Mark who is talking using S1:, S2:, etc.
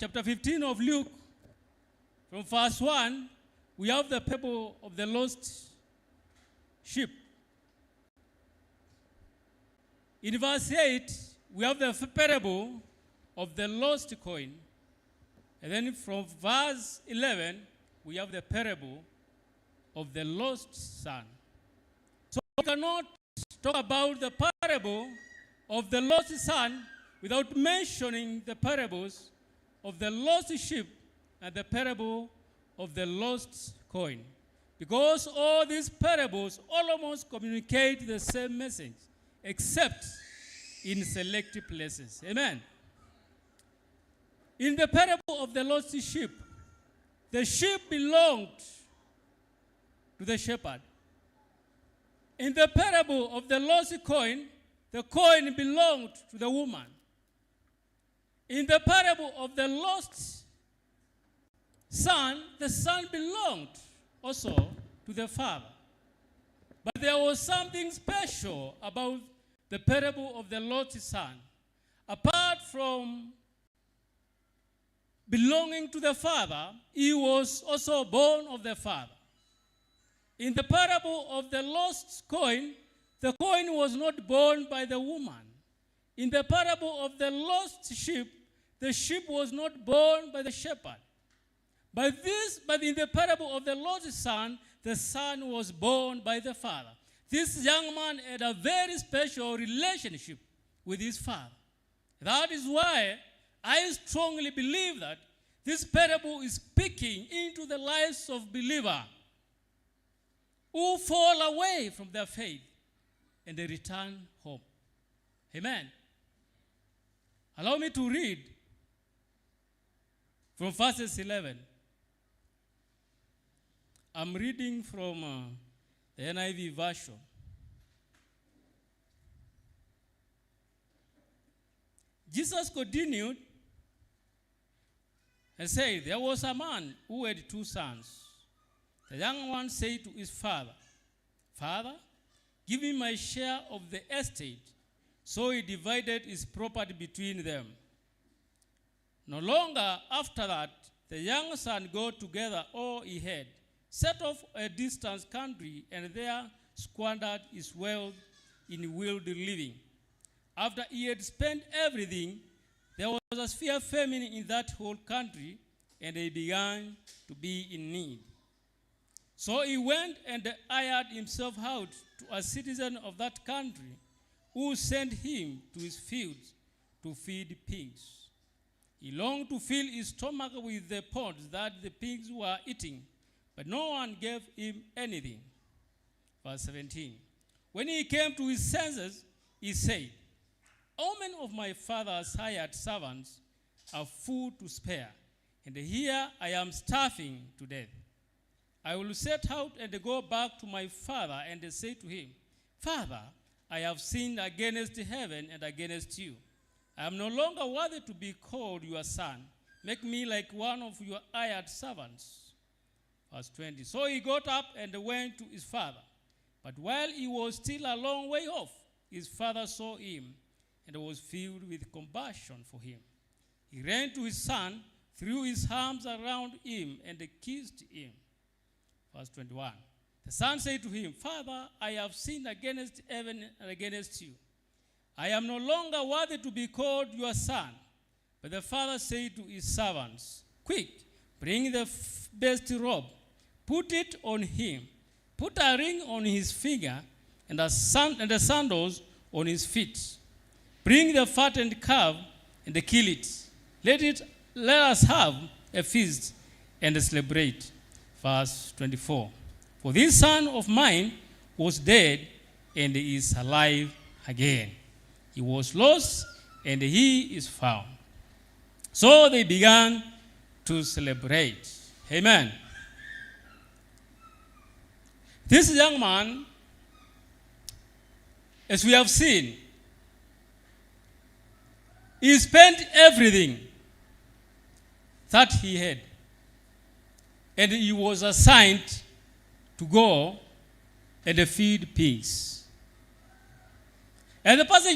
S1: chapter 15 of Luke, from verse 1, we have the parable of the lost sheep. In verse 8, we have the parable of the lost coin. And then from verse 11, we have the parable of the lost son. So we cannot talk about the parable of the lost son without mentioning the parables of the lost sheep and the parable of the lost coin. Because all these parables almost communicate the same message, except in selected places. Amen. In the parable of the lost sheep, the sheep belonged to the shepherd. In the parable of the lost coin, the coin belonged to the woman. In the parable of the lost son, the son belonged also to the father. But there was something special about the parable of the lost son. Apart from belonging to the father, he was also born of the father. In the parable of the lost coin, the coin was not born by the woman. In the parable of the lost sheep, the sheep was not born by the shepherd. But in the parable of the lost son, the son was born by the father. This young man had a very special relationship with his father. That is why I strongly believe that this parable is speaking into the lives of believers who fall away from their faith and they return home. Amen. Allow me to read from verses 11. I'm reading from the NIV version. Jesus continued and said, there was a man who had 2 sons. The young one said to his father, Father, give me my share of the estate. So he divided his property between them. No longer after that, the young son got together all he had, set off a distant country, and there squandered his wealth in wild living. After he had spent everything, there was a severe famine in that whole country, and he began to be in need. So he went and hired himself out to a citizen of that country, who sent him to his fields to feed pigs. He longed to fill his stomach with the pods that the pigs were eating, but no one gave him anything. Verse 17. When he came to his senses, he said, how many of my father's hired servants have food to spare, and here I am starving to death? I will set out and go back to my father and say to him, Father, I have sinned against heaven and against you. I am no longer worthy to be called your son. Make me like one of your hired servants. Verse 20. So he got up and went to his father. But while he was still a long way off, his father saw him and was filled with compassion for him. He ran to his son, threw his arms around him, and kissed him. Verse 21. The son said to him, Father, I have sinned against heaven and against you. I am no longer worthy to be called your son. But the father said to his servants, quick, bring the best robe, put it on him, put a ring on his finger, and the sandals on his feet. Bring the fattened calf and kill it. Let us have a feast and celebrate. Verse 24. For this son of mine was dead and is alive again. He was lost and he is found. So they began to celebrate. Amen. This young man, as we have seen, he spent everything that he had. And he was assigned to go and feed pigs. And the passage